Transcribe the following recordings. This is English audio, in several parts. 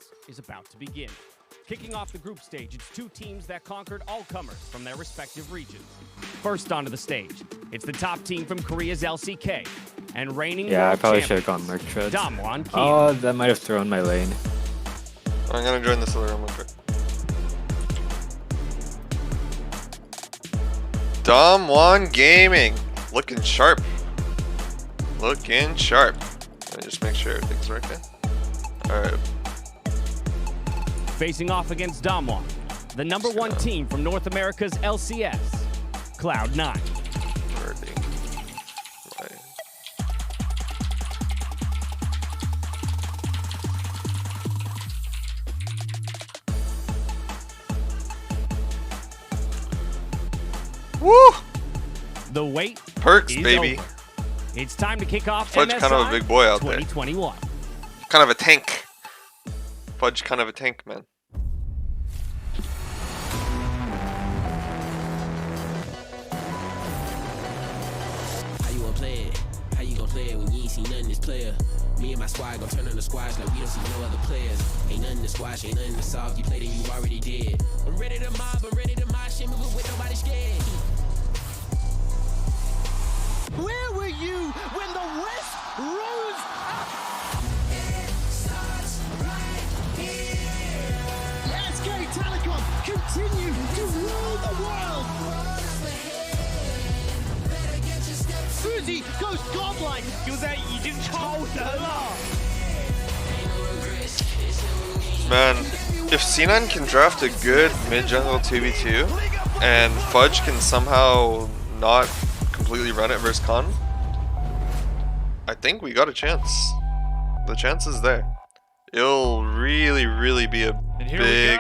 Champions is about to begin. Kicking off the group stage, it's two teams that conquered all comers from their respective regions. First onto the stage, it's the top team from Korea's LCK and reigning Yeah, I world probably should champions, have gone Merc Treads. Damwon Kia. Oh, that might have thrown my lane. I'm gonna join this other room real quick. Damwon Gaming, looking sharp. Looking sharp. Let me just make sure everything's working. Alright. Facing off against Damwon, the number one team from North America's LCS, Cloud9. Woo! The wait Perks, is baby. over. It's time to kick off Fudge MSI kind of a big boy out there. 2021. Kind of a tank. Fudge kind of a tank, man. How you gonna play it? How you gonna play it when you ain't seen nothing this player? Me and my squad gon' turn on the squash like we don't see no other players. Ain't nothing to squash, ain't nothing to solve. You played and you already did. I'm ready to mob, I'm ready to mosh, shit moving with nobody scared. Where were you when the West rose up? It starts right here. SK Telecom continue to rule the world. Fuzi goes godlike. 就在已经超神了。 Man, if C9 can draft a good mid jungle 2v2 and Fudge can somehow not completely run it versus Con, I think we got a chance. The chance is there. It'll really be a big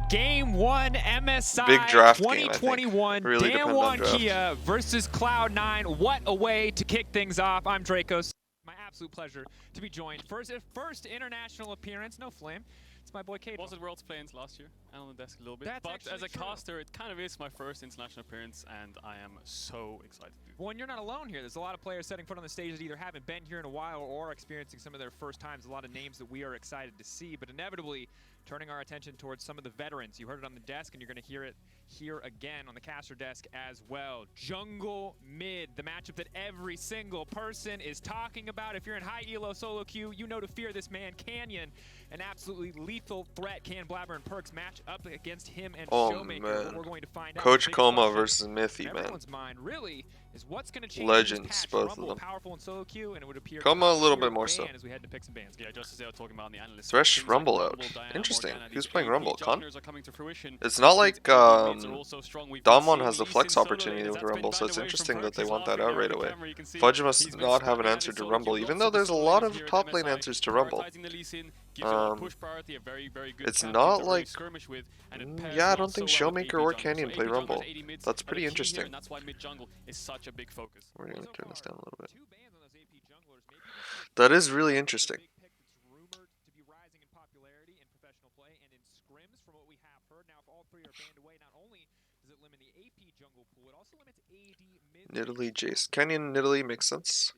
Game 1 MSI big draft 2021 game, really Damwon Kia versus Cloud9. What a way to kick things off. I'm Dracos. My absolute pleasure to be joined. First international appearance, no flame. It's my boy Kate. Was at Worlds Play-ins last year and on the desk a little bit. That's but as a true. caster, it kind of is my first international appearance, and I am so excited to do Well, and you're not alone here. There's a lot of players setting foot on the stage that either haven't been here in a while or experiencing some of their first times. A lot of names that we are excited to see, but inevitably turning our attention towards some of the veterans. You heard it on the desk, and you're going to hear it here again on the caster desk as well. Jungle mid, the matchup that every single person is talking about. If you're in high elo solo queue, you know to fear this man. Canyon, an absolutely lethal threat. Can Blabber and Perks match up against him and Showmaker. man. What we're going to find out. Coach Big Coma question versus Mithy, in man. everyone's mind really is what's going to change Legends, this patch. both of Rumble them. Powerful in solo queue, and it would appear Coma a little top-tier bit more so. ban as we head to picks and bans. Yeah, just as they were talking about on the analyst. Thresh things Rumble like out. Diana, Interesting. Morgana, Who's these playing AP Rumble? Con? jugglers are coming to fruition. It's not like Mids are also strong. We've been Damwon seeing has the Lee flex Sin solo opportunity lanes. with That's been Rumble, so banned it's away from interesting that Perks they as want well. that out Here right on away. camera, you can see Fudge he's must been not have an spamming answer out to in Rumble, solo even queue. though Lots there's a of lot solo of lanes here at top lane MSI, answers to Rumble. prioritizing the Lee Sin, gives him a push priority, a very good It's champion not to really like skirmish with, and it pairs yeah, I well don't think so well with Showmaker or AP Canyon jungle. play AP Rumble. junglers, AD mids That's are pretty key here, interesting. and that's why mid jungle is such a big focus. We're gonna turn this down a little bit. Two bans on those AP junglers. Maybe this is That is really interesting. big pick that's rumored to be rising in popularity in professional play and in scrims from what we have heard. Now, if all three are banned away, not only does it limit the AP jungle pool, it also limits AD mid. Nidalee, Jace. Canyon, Nidalee makes sense.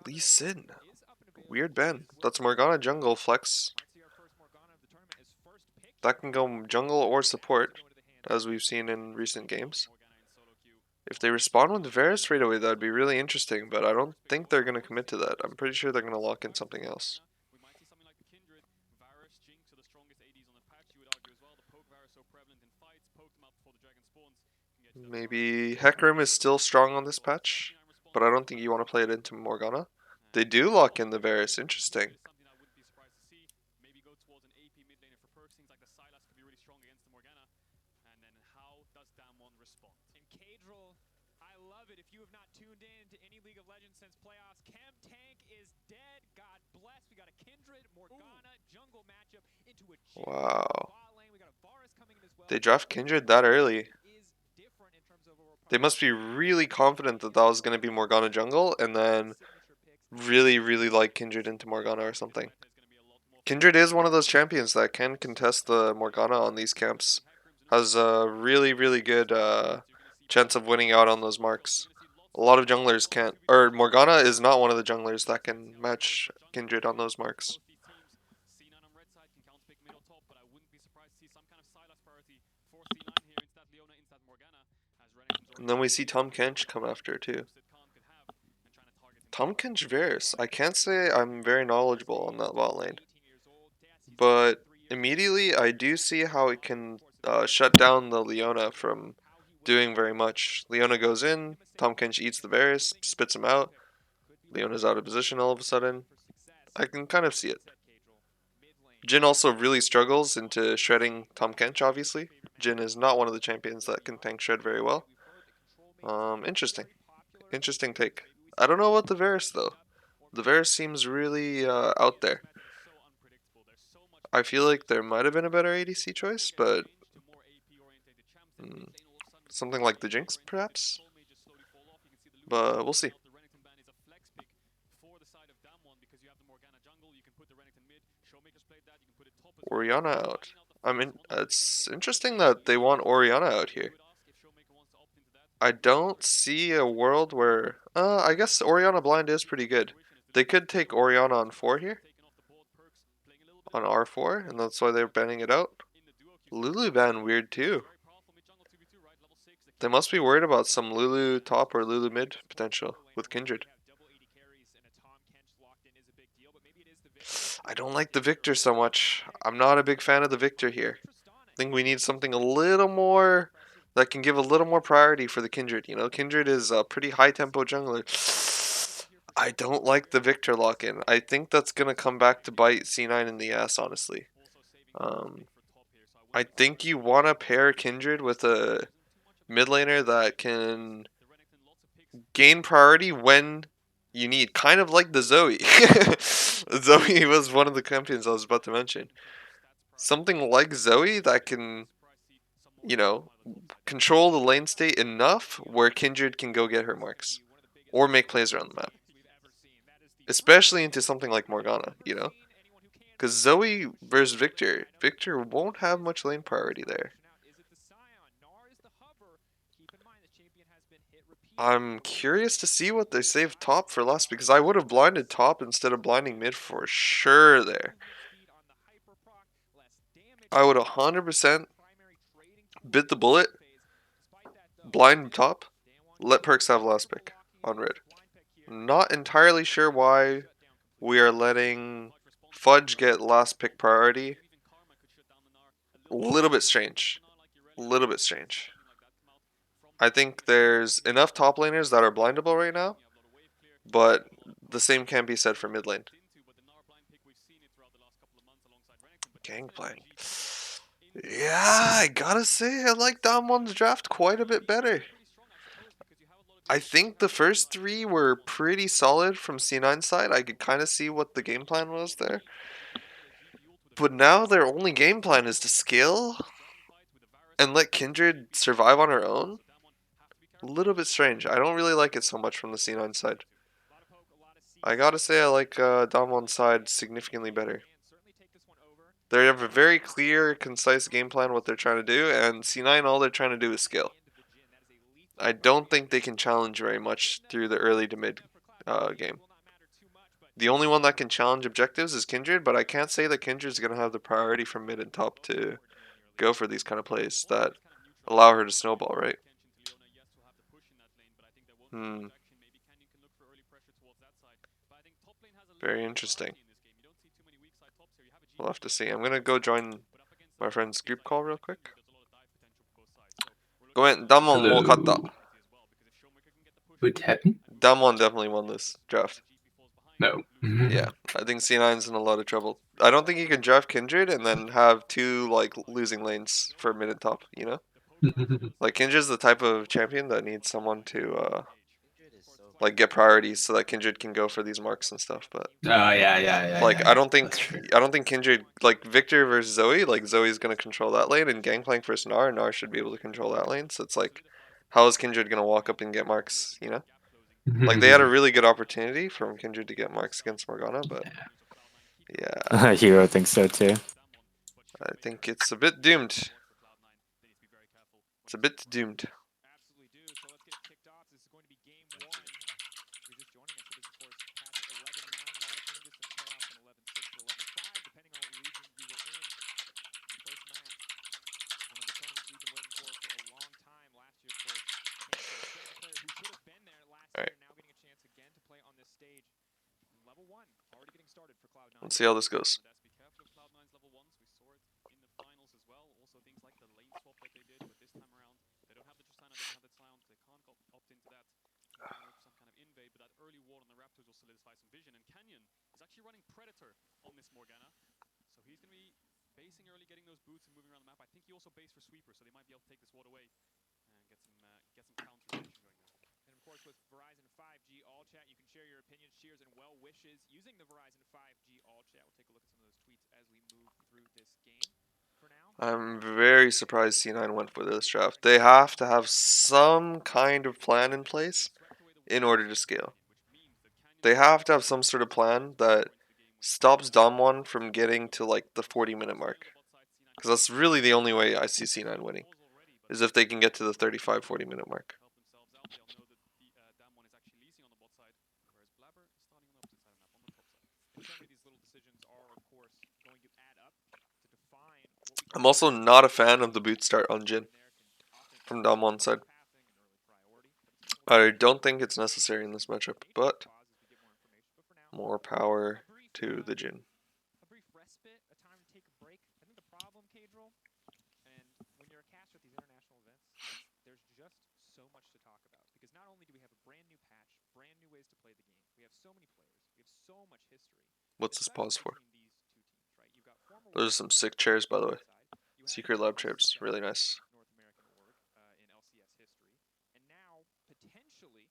Lee Sin. Weird ban. That's Morgana jungle flex. That can go jungle or support, as we've seen in recent games. If they respond with Varus right away, that'd be really interesting, but I don't think they're going to commit to that. I'm pretty sure they're going to lock in something else. We might see something like the Kindred, Varus, Jinx are the strongest ADs on the patch, you would argue as well. The poke Varus so prevalent in fights, poke them out before the dragon spawns. Can get to that Maybe Hecarim is still strong on this patch, but I don't think you want to play it into Morgana. They do lock in the Varus, interesting. something I wouldn't be surprised to see. Maybe go towards an AP mid laner for Perks. Seems like the Sylas could be really strong against the Morgana. And then how does Damwon respond? And Cadril, I love it. If you have not tuned in to any League of Legends since playoffs, Chem Tank is dead. God bless. We got a Kindred, Morgana, jungle matchup into a Wow. bot lane. We got a Varus coming in as well. They draft Kindred that early. Is different in terms of overall They must be really confident that that was going to be Morgana jungle, and then signature picks. really like Kindred into Morgana or something. Kindred is one of those champions that can contest the Morgana on these camps. Has a really good chance of winning out on those marks. A lot of junglers can't, or Morgana is not one of the junglers that can match Kindred on those marks. side can counterpick mid or top, but I wouldn't be surprised to see some kind of Silas priority for C9 here. Instead Leona, instead Morgana, as Renekton's And then we see Tom Kench come after too. Tom Kench Varus. I can't say I'm very knowledgeable on that bot lane, but immediately I do see how it can shut down the Leona from doing very much. Leona goes in, Tom Kench eats the Varus, spits him out. Leona's out of position all of a sudden. I can kind of see it. Jhin also really struggles into shredding Tom Kench, obviously. Jhin is not one of the champions that can tank shred very well. Interesting. Interesting take. I don't know about the Varus, though. The Varus seems really out there. I feel like there might have been a better ADC choice, but something like the Jinx, perhaps? But we'll see. Orianna out. It's interesting that they want Orianna out here. I don't see a world where... I guess Orianna blind is pretty good. They could take Orianna on 4 here. On R4, and that's why they're banning it out. Lulu ban weird too. They must be worried about some Lulu top or Lulu mid potential with Kindred. I don't like the Victor so much. I'm not a big fan of the Victor here. I think we need something a little more that can give a little more priority for the Kindred. You know, Kindred is a pretty high tempo jungler. I don't like the Victor lock-in. I think that's going to come back to bite C9 in the ass, honestly. I think you want to pair Kindred with a mid laner that can gain priority when you need. Kind of like the Zoe. Zoe was one of the champions I was about to mention. Something like Zoe that can, you know, control the lane state enough where Kindred can go get her marks. Or make plays around the map. Especially into something like Morgana, you know? Because Zoe versus Victor, Victor won't have much lane priority there. I'm curious to see what they save top for last, because I would have blinded top instead of blinding mid for sure there. I would 100% bit the bullet, blind top, let Perks have last pick on red. Not entirely sure why we are letting Fudge get last pick priority. A little bit strange. A little bit strange. I think there's enough top laners that are blindable right now, but the same can be said for mid lane. Gangplank. Yeah, I gotta say, I like Damon's draft quite a bit better. I think the first 3 were pretty solid from C9's side. I could kind of see what the game plan was there. But now their only game plan is to scale and let Kindred survive on her own. A little bit strange. I don't really like it so much from the C9 side. I gotta say I like Damon's side significantly better. They have a very clear, concise game plan what they're trying to do, and C9 all they're trying to do is scale. I don't think they can challenge very much through the early to mid game. The only one that can challenge objectives is Kindred, but I can't say that Kindred's going to have the priority from mid and top to go for these kind of plays that allow her to snowball, right? Very interesting. We'll have to see. I'm going to go join my friend's group call real quick. Go ahead. Damon mo katta. What happened? Damon definitely won this draft. No. Yeah, I think C9's in a lot of trouble. I don't think you can draft Kindred and then have 2 like losing lanes for mid and top, you know? Like Kindred's the type of champion that needs someone to like get priorities so that Kindred can go for these marks and stuff, but Yeah. like yeah. I don't think Kindred, like Victor versus Zoe, like Zoe's going to control that lane, and Gangplank versus Nar should be able to control that lane. So it's like, how is Kindred going to walk up and get marks, you know? Like, they had a really good opportunity from Kindred to get marks against Morgana, but yeah. Hero thinks so too. I think it's a bit doomed. It's a bit doomed. see how this goes. But that's be careful of Cloud9's level ones. We saw it in the finals as well. Also things like the lane swap that they did, but this time around they don't have the Tristana, they don't have the Silence, they can't opt into that. They're going to look for some kind of invade, but that early ward on the Raptors will solidify some vision. And Canyon is actually running Predator on this Morgana, so he's going to be basing early, getting those boots and moving around the map. I think he also based for Sweeper, so they might be able to take this ward away and get some counter rotation going there. And of course, with Verizon 5G All Chat, you can share your opinions, cheers, and well wishes using the Verizon 5G All Chat. We'll take a look at some of those tweets as we move through this game. For now, I'm very surprised C9 went for this draft. They have to have some kind of plan in place in order to scale. They have to have some sort of plan that stops Dom1 from getting to like the 40-minute mark. Because that's really the only way I see C9 winning, is if they can get to the 35-40-minute mark. I'm also not a fan of the boot start on Jhin from Dom1 side. I don't think it's necessary in this matchup, but more power to the Jhin. a brief respite, a time to take a break. I think the problem, Cadril, and when you're a caster at these international events, there's just so much to talk about. Because not only do we have a brand new patch, brand new ways to play the game, we have so many players, we have so much history. What's this pause for? Between these two teams, right? You've got former Those are some sick chairs, by the way. You had Secret lab chairs, really nice. North American org in LCS history, and now potentially,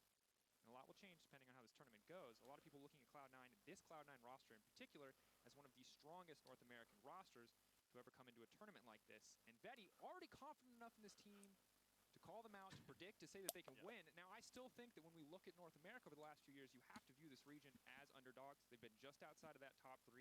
and a lot will change depending on how this tournament goes. A lot of people looking at Cloud9, this Cloud9 roster in particular, as one of the strongest North American rosters to ever come into a tournament like this. And Vetty already confident enough in this team to call them out, to predict, to say that they can win. Now, I still think that when we look at North America over the last few years, you have to view this region as underdogs. They've been just outside of that top 3.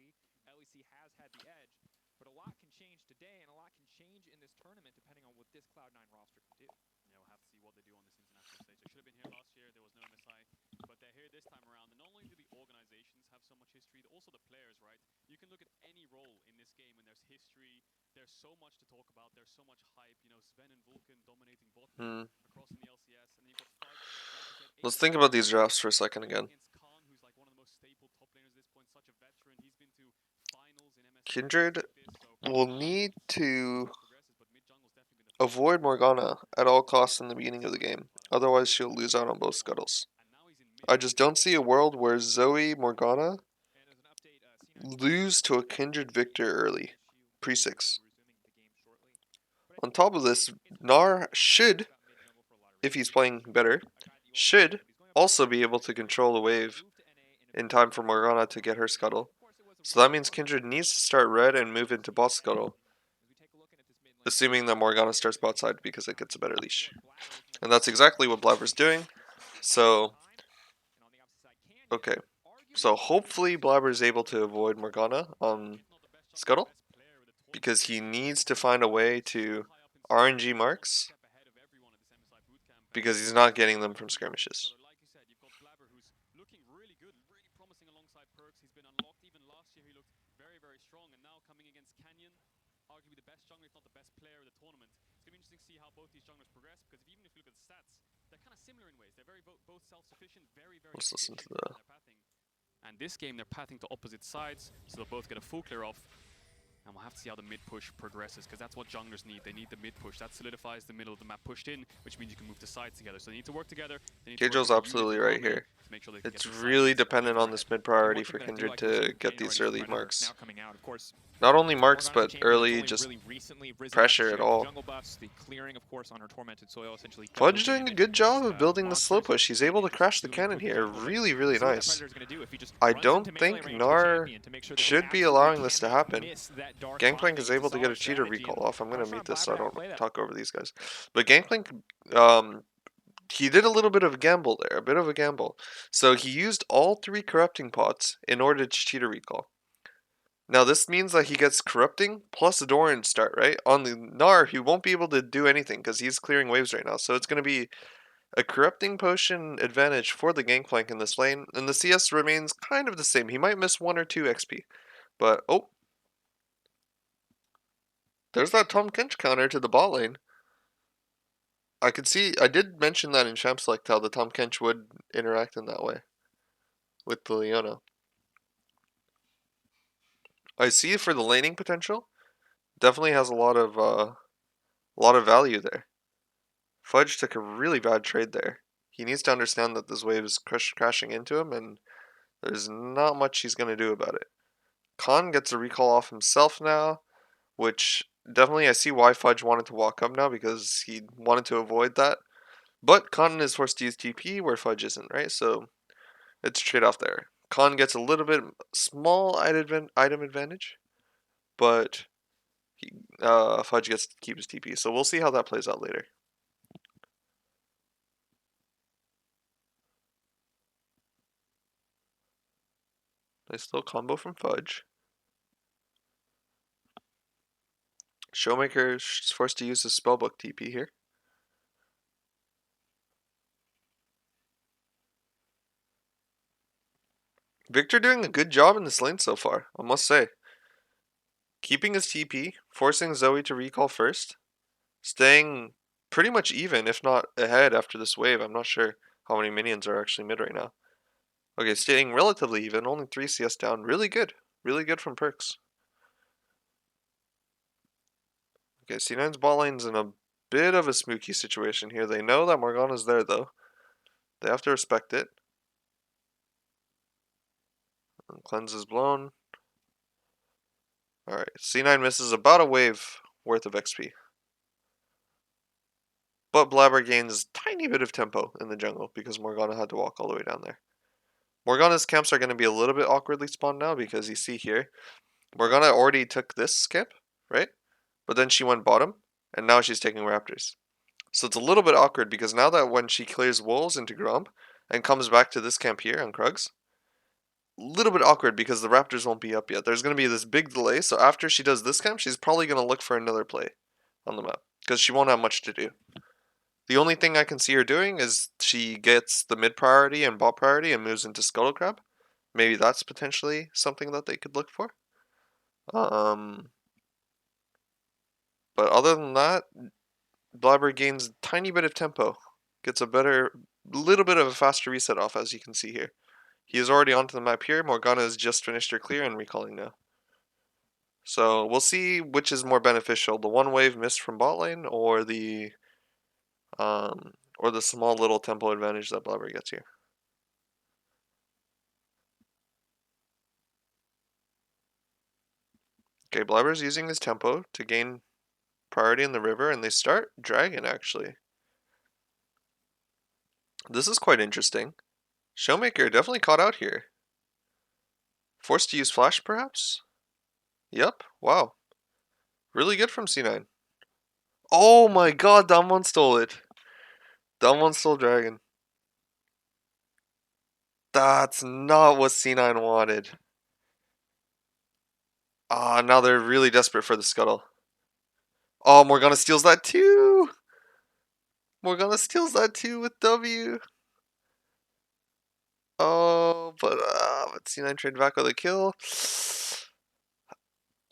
LEC has had the edge. But a lot can change today, and a lot can change in this tournament depending on what this Cloud9 roster can do. Yeah, we'll have to see what they do on this international stage. They should have been here last year. There was no MSI, but they're here this time around. And not only do the organizations have so much history, also the players, right? You can look at any role in this game and there's history. There's so much to talk about. There's so much hype. You know, Sven and Vulcan dominating bot across in the LCS, and then you've got Fudge, like I said, Let's think about these drafts for a second again. against Khan, who's like one of the most staple top laners at this point, such a veteran. He's been to finals in MSI. Kindred will need to avoid Morgana at all costs in the beginning of the game. Otherwise, she'll lose out on both scuttles. I just don't see a world where Zoe Morgana lose to a Kindred Victor early, pre-6. On top of this, Gnar should, if he's playing better, should also be able to control the wave in time for Morgana to get her scuttle. So that means Kindred needs to start red and move into bot scuttle, assuming that Morgana starts bot side because it gets a better leash. And that's exactly what Blabber's doing. So, okay. So hopefully Blabber's able to avoid Morgana on scuttle, because he needs to find a way to RNG marks, because he's not getting them from skirmishes. Let's listen to the... And this game, they're pathing to opposite sides, so they'll both get a full clear off. And we'll have to see how the mid push progresses, because that's what junglers need. They need the mid push. That solidifies the middle of the map pushed in, which means you can move the sides together. So they need to work together. Kidjo's absolutely right here. It's really dependent on this mid priority for Kindred to get these early marks. Not only marks, but early just pressure at all. Fudge doing a good job of building the slow push. He's able to crash the cannon here. Really, really nice. I don't think Gnar should be allowing this to happen. Gangplank is able to get a cheater recall off. I'm going to mute this so I don't talk over these guys. But Gangplank, he did a little bit of a gamble there. A bit of a gamble. So he used all 3 corrupting pots in order to cheater recall. Now this means that he gets corrupting plus a Doran start, right? On the Gnar, he won't be able to do anything because he's clearing waves right now. So it's going to be a corrupting potion advantage for the Gangplank in this lane. And the CS remains kind of the same. He might miss 1 or 2 XP. But, oh. There's that Tom Kench counter to the bot lane. I could see, I did mention that in Champ Select how the Tom Kench would interact in that way with the Leona. I see for the laning potential. Definitely has a lot of value there. Fudge took a really bad trade there. He needs to understand that this wave is crashing into him, and there's not much he's going to do about it. Khan gets a recall off himself now, which definitely I see why Fudge wanted to walk up now, because he wanted to avoid that. But Khan is forced to use TP where Fudge isn't, right? So it's a trade-off there. Khan gets a little bit small item advantage, but Fudge gets to keep his TP. So we'll see how that plays out later. Nice little combo from Fudge. Showmaker is forced to use his spellbook TP here. Victor doing a good job in this lane so far, I must say. Keeping his TP, forcing Zoe to recall first, staying pretty much even, if not ahead after this wave. I'm not sure how many minions are actually mid right now. Okay, staying relatively even, only 3 CS down. Really good. Really good from Perks. Okay, C9's bot lane's in a bit of a spooky situation here. They know that Morgana's there, though. They have to respect it. And cleanse is blown. Alright, C9 misses about a wave worth of XP. But Blabber gains a tiny bit of tempo in the jungle because Morgana had to walk all the way down there. Morgana's camps are going to be a little bit awkwardly spawned now because you see here, Morgana already took this camp, right? But then she went bottom, and now she's taking Raptors. So it's a little bit awkward because now that when she clears Wolves into Gromp and comes back to this camp here on Krugs, a little bit awkward because the Raptors won't be up yet. There's going to be this big delay, so after she does this camp, she's probably going to look for another play on the map because she won't have much to do. The only thing I can see her doing is she gets the mid priority and bot priority and moves into Scuttle Crab. Maybe that's potentially something that they could look for. But other than that, Blabber gains a tiny bit of tempo. Gets a little bit of a faster reset off, as you can see here. He is already onto the map here. Morgana has just finished her clear and recalling now. So we'll see which is more beneficial, the one wave missed from bot lane or the small little tempo advantage that Blabber gets here. Okay, Blabber's using his tempo to gain priority in the river, and they start Dragon, actually. This is quite interesting. Showmaker definitely caught out here. Forced to use Flash, perhaps? Yep, wow. Really good from C9. Oh my god, Damwon stole it. Damwon stole Dragon. That's not what C9 wanted. Ah, now they're really desperate for the scuttle. Oh, Morgana steals that too! Morgana steals that too with W. Oh, but C9 traded back with a kill.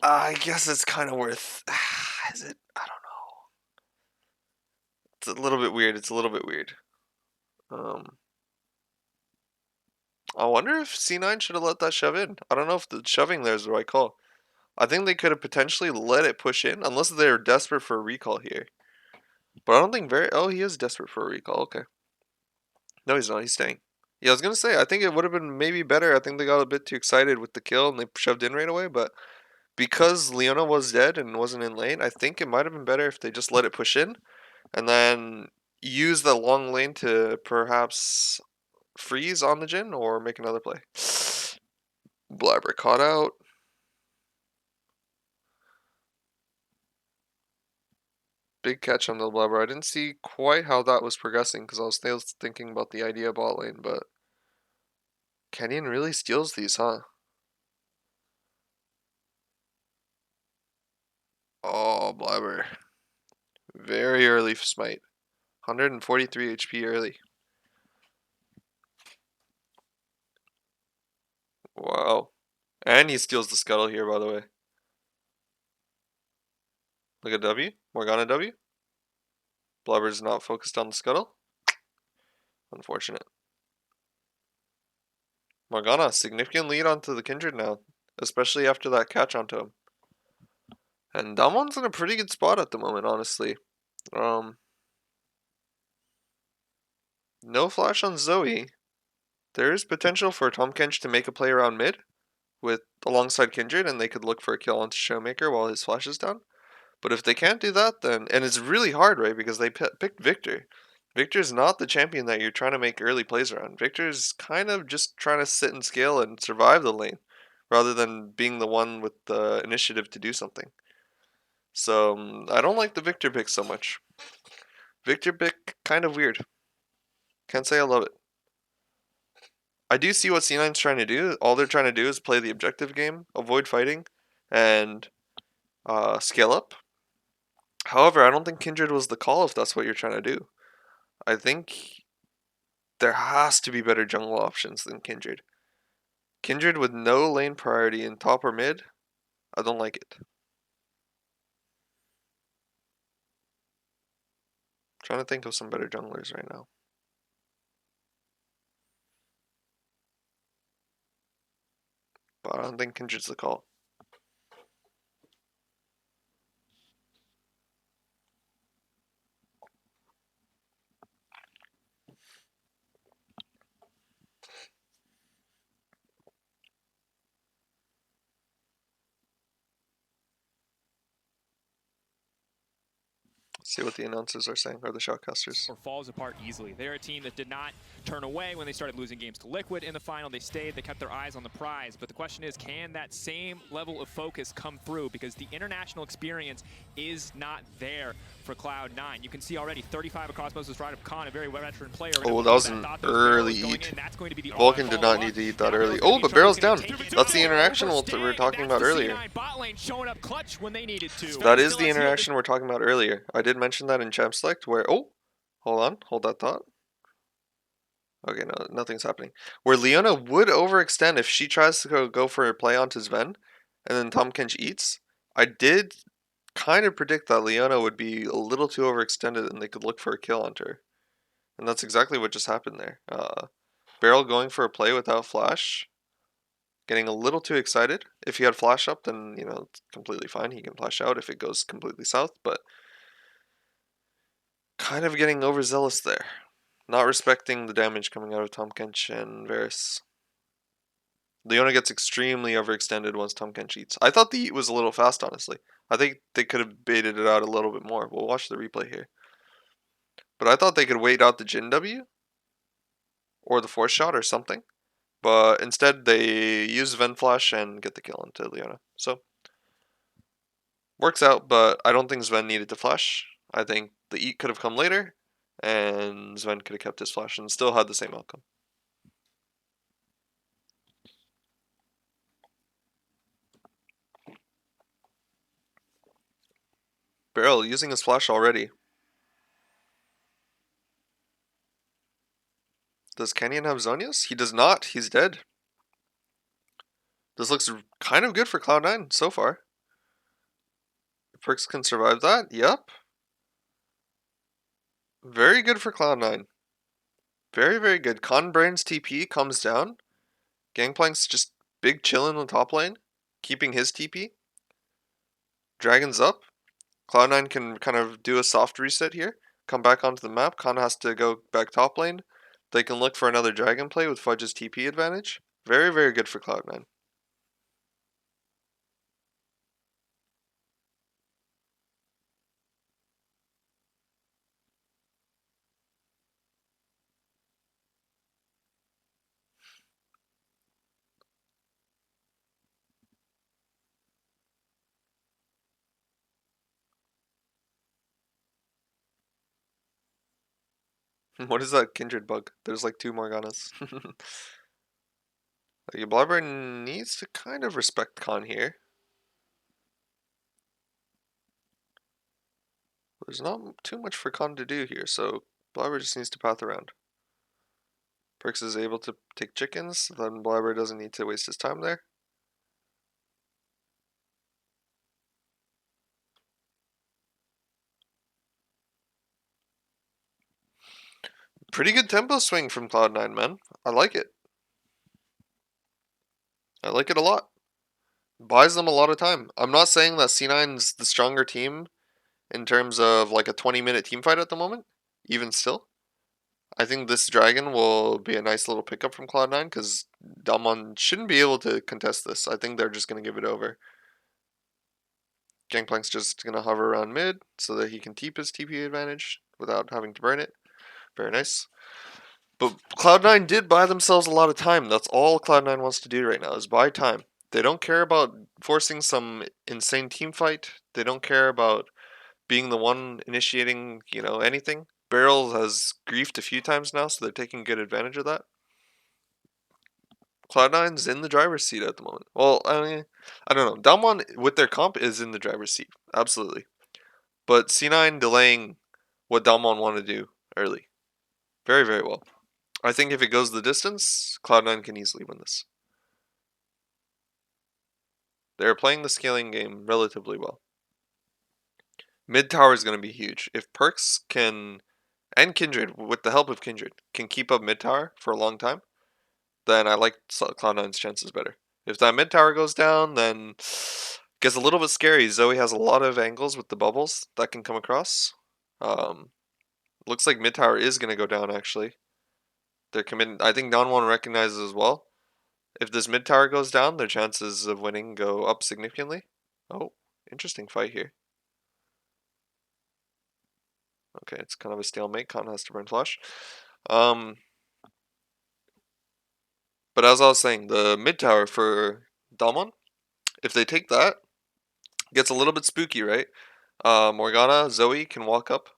I guess it's kind of worth. Is it? I don't know. It's a little bit weird. It's a little bit weird. I wonder if C9 should have let that shove in. I don't know if the shoving there is the right call. I think they could have potentially let it push in, unless they're desperate for a recall here. But I don't think oh, he is desperate for a recall. Okay. No, he's not. He's staying. Yeah, I was going to say, I think it would have been maybe better. I think they got a bit too excited with the kill and they shoved in right away. But because Leona was dead and wasn't in lane, I think it might have been better if they just let it push in and then use the long lane to perhaps freeze on the Jhin or make another play. Blabber caught out. Big catch on the Blabber. I didn't see quite how that was progressing because I was still thinking about the idea bot lane, but Kenyon really steals these, huh? Oh, Blabber. Very early smite. 143 HP early. Wow. And he steals the scuttle here, by the way. Look at W. Morgana W. Blubber's not focused on the scuttle. Unfortunate. Morgana, significant lead onto the Kindred now. especially after that catch onto him. And Damon's in a pretty good spot at the moment, honestly. No flash on Zoe. There is potential for Tahm Kench to make a play around mid with alongside Kindred, and they could look for a kill onto Showmaker while his flash is down. But if they can't do that, then and it's really hard, right? Because they picked Victor. Victor's not the champion that you're trying to make early plays around. Victor's kind of just trying to sit and scale and survive the lane, rather than being the one with the initiative to do something. So I don't like the Victor pick so much. Victor pick kind of weird. Can't say I love it. I do see what C9's trying to do. All they're trying to do is play the objective game, avoid fighting, and scale up. However, I don't think Kindred was the call if that's what you're trying to do. I think there has to be better jungle options than Kindred. Kindred with no lane priority in top or mid, I don't like it. Trying to think of some better junglers right now. But I don't think Kindred's the call. See what the announcers are saying, or the shoutcasters. Or falls apart easily. They're a team that did not turn away when they started losing games to Liquid in the final. They stayed, they kept their eyes on the prize. But the question is, can that same level of focus come through? Because the international experience is not there for Cloud9. You can see already 35 across most of this ride-up. Khan, a very veteran player. Oh, that was an early eat. Vulcan did not need to eat that early. Oh, but Barrel's down. That's the interaction we were talking about earlier. That is the interaction we're talking about earlier. I did mention that in Champ Select where, oh, hold on, hold that thought. Okay, no, nothing's happening. Where Leona would overextend if she tries to go for a play onto Sven, and then Tahm Kench eats. I did kind of predict that Leona would be a little too overextended and they could look for a kill onto her. And that's exactly what just happened there. Barrel going for a play without flash. Getting a little too excited. If he had flash up, then, you know, it's completely fine. He can flash out if it goes completely south, but kind of getting overzealous there. Not respecting the damage coming out of Tahm Kench and Varus. Leona gets extremely overextended once Tahm Kench eats. I thought the eat was a little fast, honestly. I think they could have baited it out a little bit more. We'll watch the replay here. But I thought they could wait out the Jin W or the force shot or something. But instead they use Ven Flash and get the kill into Leona. So works out, but I don't think Sven needed to flash. I think the eat could have come later, and Sven could have kept his flash and still had the same outcome. Barrel using his flash already. Does Canyon have Zonias? He does not. He's dead. This looks kind of good for Cloud9 so far. If Perks can survive that, yep. Very good for Cloud9. Very, very good. Conbrain's TP comes down. Gangplank's just big chillin' in the top lane, keeping his TP. Dragon's up. Cloud9 can kind of do a soft reset here. Come back onto the map. Khan has to go back top lane. They can look for another dragon play with Fudge's TP advantage. Very, very good for Cloud9. What is that Kindred bug? There's like 2 Morganas. Blabber needs to kind of respect Khan here. There's not too much for Khan to do here, so Blabber just needs to path around. Perks is able to take chickens, then Blabber doesn't need to waste his time there. Pretty good tempo swing from Cloud9, man. I like it. I like it a lot. buys them a lot of time. I'm not saying that C9's the stronger team in terms of like a 20-minute team fight at the moment, even still. I think this Dragon will be a nice little pickup from Cloud9 because Dalmon shouldn't be able to contest this. I think they're just going to give it over. Gangplank's just going to hover around mid so that he can keep his TP advantage without having to burn it. Very nice. But Cloud9 did buy themselves a lot of time. That's all Cloud9 wants to do right now is buy time. They don't care about forcing some insane team fight. They don't care about being the one initiating, anything. Beryl has griefed a few times now, so they're taking good advantage of that. Cloud9's in the driver's seat at the moment. Well, I mean, I don't know. Dalmon with their comp is in the driver's seat, absolutely. But C9 delaying what Dalmon want to do early. Very, very well. I think if it goes the distance, Cloud9 can easily win this. They're playing the scaling game relatively well. Mid tower is going to be huge. If Perks can, and Kindred, with the help of Kindred, can keep up mid tower for a long time, then I like Cloud9's chances better. If that mid tower goes down, then it gets a little bit scary. Zoe has a lot of angles with the bubbles that can come across. Looks like mid tower is going to go down, actually. They're committing. I think Don1 recognizes as well. If this mid tower goes down, their chances of winning go up significantly. Oh, interesting fight here. Okay, it's kind of a stalemate. Khan has to burn flash. But as I was saying, the mid tower for Dalmon, if they take that, gets a little bit spooky, right? Morgana, Zoe can walk up,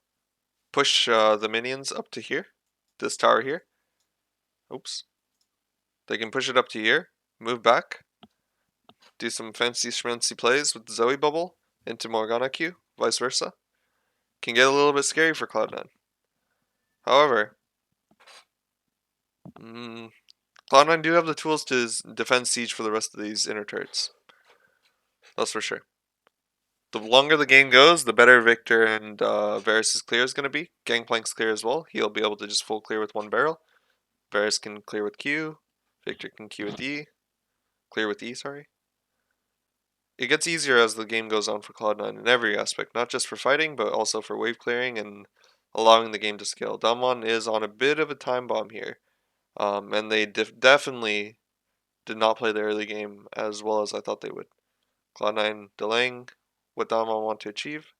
push the minions up to here, this tower here. Oops. They can push it up to here, move back, do some fancy schmancy plays with the Zoe bubble into Morgana Q, vice versa. Can get a little bit scary for Cloud9. However, Cloud9 do have the tools to defend Siege for the rest of these inner turrets. That's for sure. The longer the game goes, the better Victor and Varus' clear is going to be. Gangplank's clear as well. He'll be able to just full clear with one barrel. Varus can clear with Q. Victor can Q with E. Clear with E, sorry. It gets easier as the game goes on for Cloud9 in every aspect, not just for fighting, but also for wave clearing and allowing the game to scale. Damwon is on a bit of a time bomb here, and they definitely did not play the early game as well as I thought they would. Cloud9 delaying what Damwon want to achieve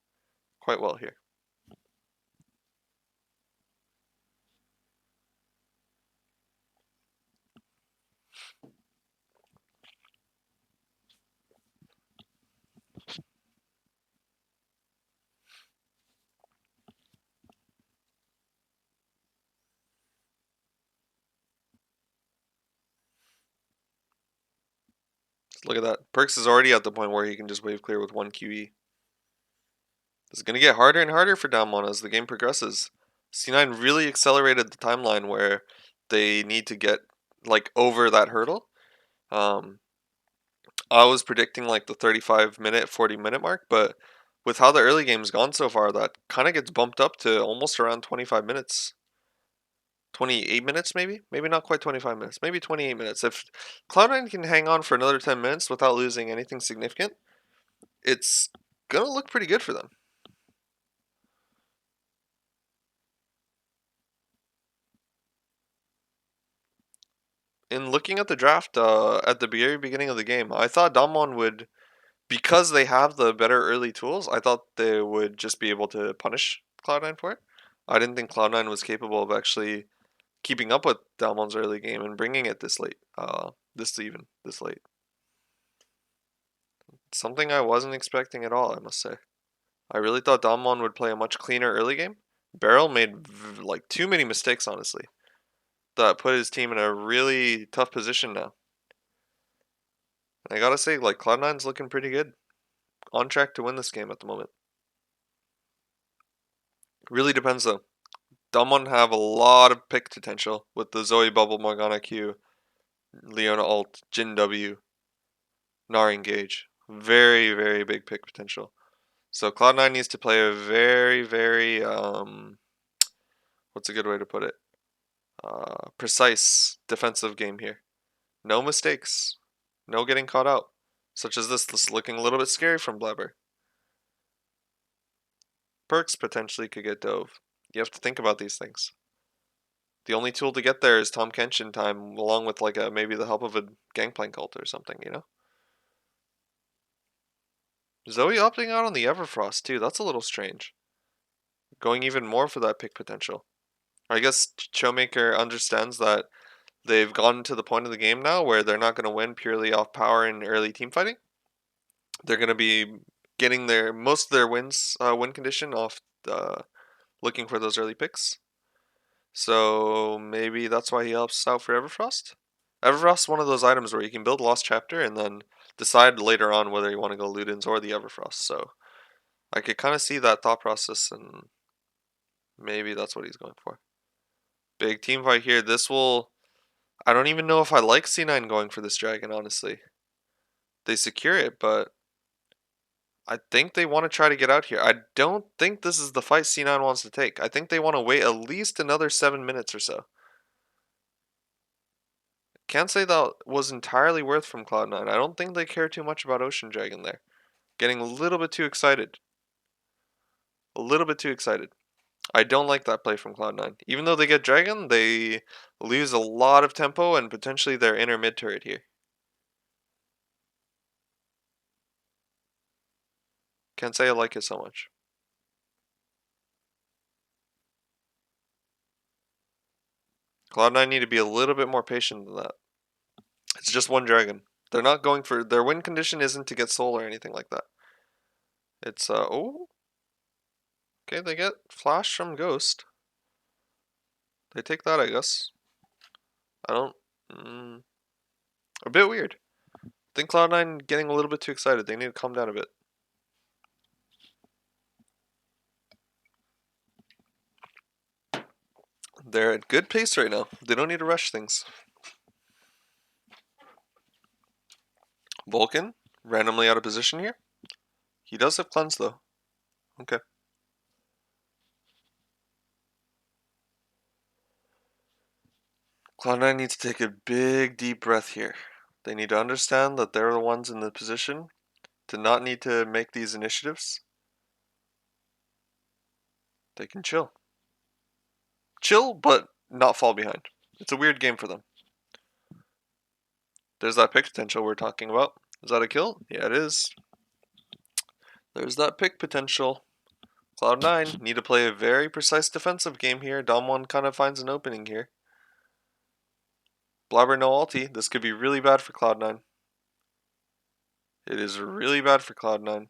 quite well here. Look at that. Perks is already at the point where he can just wave clear with one QE. It's going to get harder and harder for Damwon as the game progresses. C9 really accelerated the timeline where they need to get like over that hurdle. I was predicting like the 35-minute, 40-minute mark, but with how the early game's gone so far, that kind of gets bumped up to almost around 25 minutes. 28 minutes maybe? Maybe not quite 25 minutes. Maybe 28 minutes. If Cloud9 can hang on for another 10 minutes without losing anything significant, it's going to look pretty good for them. In looking at the draft at the very beginning of the game, I thought Damwon would, because they have the better early tools, I thought they would just be able to punish Cloud9 for it. I didn't think Cloud9 was capable of actually keeping up with Dalmon's early game and bringing it this late, this late. Something I wasn't expecting at all, I must say. I really thought Dalmon would play a much cleaner early game. Beryl made like too many mistakes, honestly. That put his team in a really tough position now. And I gotta say, like, Cloud9's looking pretty good. On track to win this game at the moment. Really depends though. Dalmon have a lot of pick potential with the Zoe Bubble, Morgana Q, Leona Ult, Jin W, Gnar Engage. Very, very big pick potential. So Cloud9 needs to play a very, very, what's a good way to put it? Precise defensive game here. No mistakes. No getting caught out. such as this is looking a little bit scary from Blabber. Perks potentially could get dove. You have to think about these things. The only tool to get there is Tom Kenshin time, along with like maybe the help of a Gangplank ult or something, you know? Zoe opting out on the Everfrost too, that's a little strange. Going even more for that pick potential. I guess Showmaker understands that they've gotten to the point of the game now where they're not going to win purely off power and early team fighting. They're going to be getting most of their wins, win condition off looking for those early picks. So maybe that's why he helps out for Everfrost. Everfrost is one of those items where you can build Lost Chapter and then decide later on whether you want to go Ludens or the Everfrost. So I could kind of see that thought process, and maybe that's what he's going for. Big team fight here. This will... I don't even know if I like C9 going for this dragon, honestly. They secure it, but I think they want to try to get out here. I don't think this is the fight C9 wants to take. I think they want to wait at least another 7 minutes or so. Can't say that was entirely worth from Cloud9. I don't think they care too much about Ocean Dragon there. Getting a little bit too excited. A little bit too excited. I don't like that play from Cloud9. Even though they get Dragon, they lose a lot of tempo and potentially their inner mid turret here. Can't say I like it so much. Cloud9 need to be a little bit more patient than that. It's just one dragon. They're not going for... Their win condition isn't to get soul or anything like that. It's, oh. Okay, they get flash from Ghost. They take that, I guess. I don't... a bit weird. I think Cloud9 getting a little bit too excited. They need to calm down a bit. They're at good pace right now. They don't need to rush things. Vulcan, randomly out of position here. He does have cleanse though. Okay. Cloud9 needs to take a big deep breath here. They need to understand that they're the ones in the position to not need to make these initiatives. They can chill. Chill, but not fall behind. It's a weird game for them. There's that pick potential we're talking about. Is that a kill? Yeah, it is. There's that pick potential. Cloud9 need to play a very precise defensive game here. Dom1 kind of finds an opening here. Blabber no ulti. This could be really bad for Cloud9. It is really bad for Cloud9.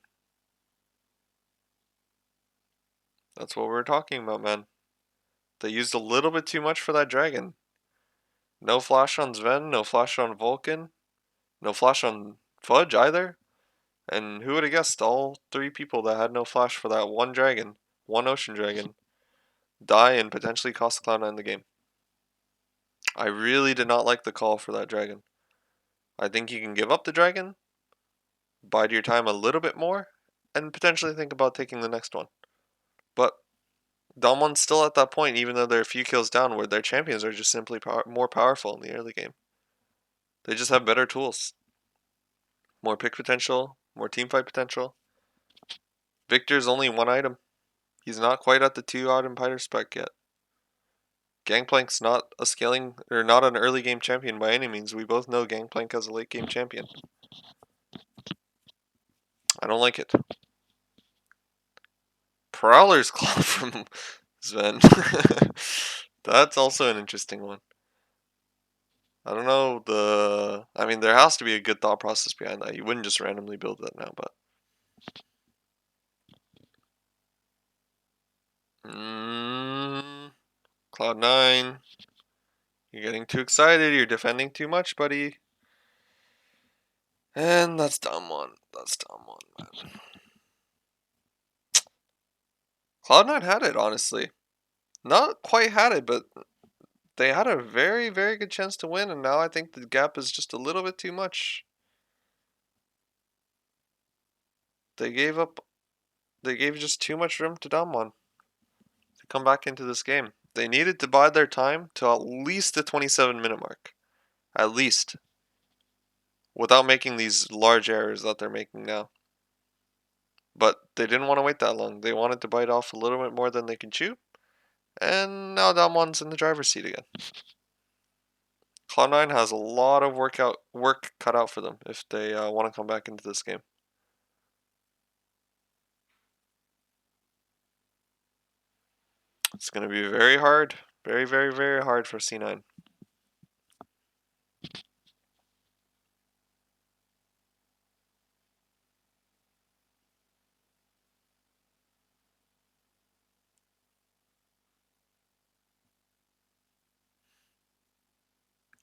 That's what we're talking about, man. They used a little bit too much for that dragon. No flash on Sven, no flash on Vulcan, no flash on Fudge either. And who would have guessed all three people that had no flash for that one dragon, one ocean dragon, die and potentially cost Cloud9 the game. I really did not like the call for that dragon. I think you can give up the dragon, bide your time a little bit more, and potentially think about taking the next one. But Dom1's still at that point, even though they're a few kills down, where their champions are just simply more powerful in the early game. They just have better tools. More pick potential, more teamfight potential. Victor's only one item. He's not quite at the 2-item fighter spec yet. Gangplank's not a scaling, or not an early game champion by any means. We both know Gangplank as a late game champion. I don't like it. Prowler's Claw from Sven. That's also an interesting one. I don't know I mean, there has to be a good thought process behind that. You wouldn't just randomly build that now, but... Cloud9. You're getting too excited. You're defending too much, buddy. And that's Dom1. That's Dom1, man. Cloud9 had it, honestly. Not quite had it, but they had a very, very good chance to win, and now I think the gap is just a little bit too much. They gave just too much room to Dom1 to come back into this game. They needed to bide their time to at least the 27-minute mark. At least. without making these large errors that they're making now. But they didn't want to wait that long. They wanted to bite off a little bit more than they can chew. And now Damon's in the driver's seat again. Cloud9 has a lot of work cut out for them if they want to come back into this game. It's going to be very hard. Very, very, very hard for C9.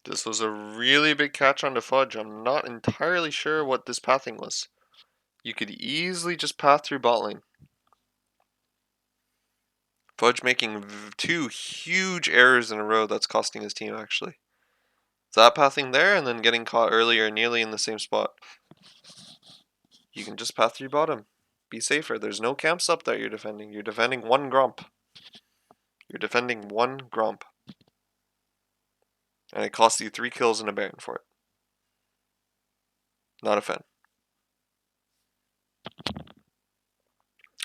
This was a really big catch on the Fudge. I'm not entirely sure what this pathing was. You could easily just path through bot lane. Fudge making two huge errors in a row that's costing his team, actually. That pathing there and then getting caught earlier nearly in the same spot. You can just path through bottom. Be safer. There's no camps up that you're defending. You're defending one Gromp. You're defending one Gromp. And it costs you 3 kills and a Baron for it. Not a fan.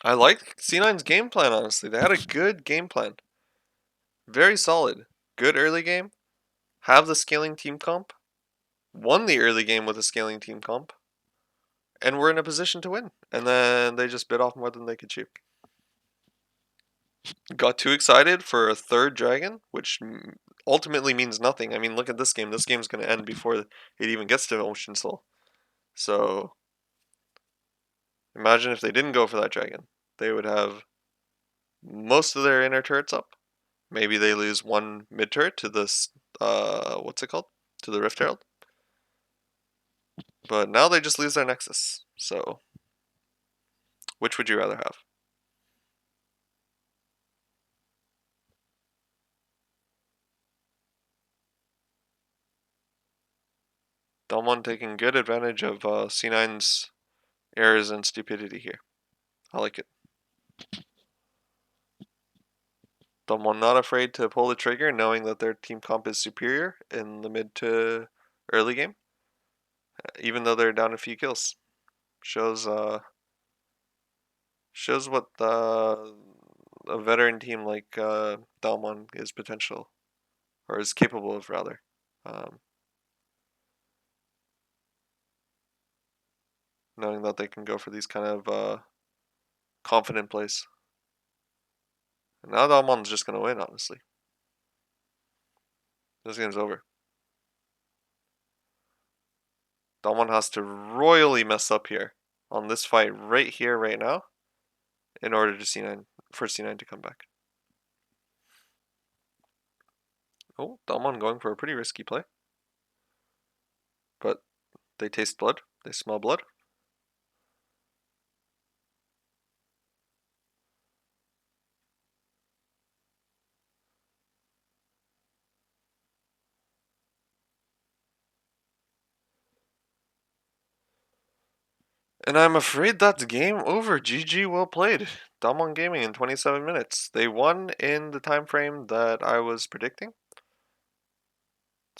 I like C9's game plan, honestly. They had a good game plan. Very solid. Good early game. Have the scaling team comp. Won the early game with a scaling team comp. And we're in a position to win. And then they just bit off more than they could chew. Got too excited for a third dragon, which ultimately means nothing. I mean, look at this game. This game's going to end before it even gets to Ocean Soul. So, imagine if they didn't go for that dragon. They would have most of their inner turrets up. Maybe they lose one mid turret to this, what's it called? To the Rift Herald. But now they just lose their Nexus. So, which would you rather have? Delmon taking good advantage of C9's errors and stupidity here. I like it. Delmon not afraid to pull the trigger knowing that their team comp is superior in the mid to early game. Even though they're down a few kills. Shows what a veteran team like Delmon is potential. Or is capable of, rather. Knowing that they can go for these kind of confident plays. And now Dalmon's just going to win, honestly. This game's over. Dalmon has to royally mess up here on this fight right here, right now, in order to for C9 to come back. Oh, Dalmon going for a pretty risky play. But they taste blood. They smell blood. And I'm afraid that's game over. GG, well played. Dalmon Gaming in 27 minutes. They won in the time frame that I was predicting.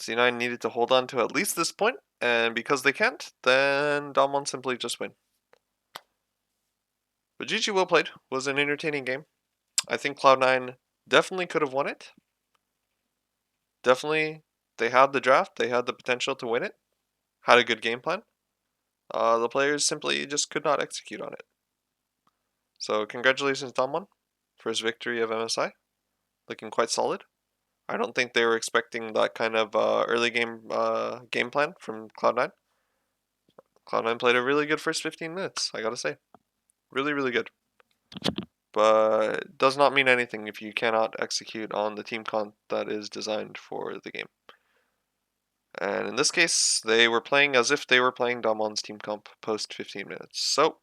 C9 needed to hold on to at least this point, and because they can't, then Dalmon simply just win. But GG, well played. Was an entertaining game. I think Cloud9 definitely could have won it. Definitely, they had the draft. They had the potential to win it. Had a good game plan. The players simply just could not execute on it. So congratulations, Dalmon, for his victory of MSI. Looking quite solid. I don't think they were expecting that kind of early game game plan from Cloud9. Cloud9 played a really good first 15 minutes, I gotta say. Really, really good. But it does not mean anything if you cannot execute on the team comp that is designed for the game. And in this case, they were playing as if they were playing Dalmon's team comp post 15 minutes. So,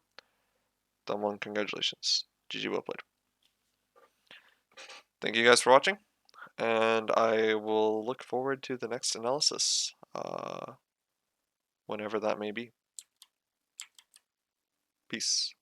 Dalmon, congratulations. GG, well played. Thank you guys for watching, and I will look forward to the next analysis, whenever that may be. Peace.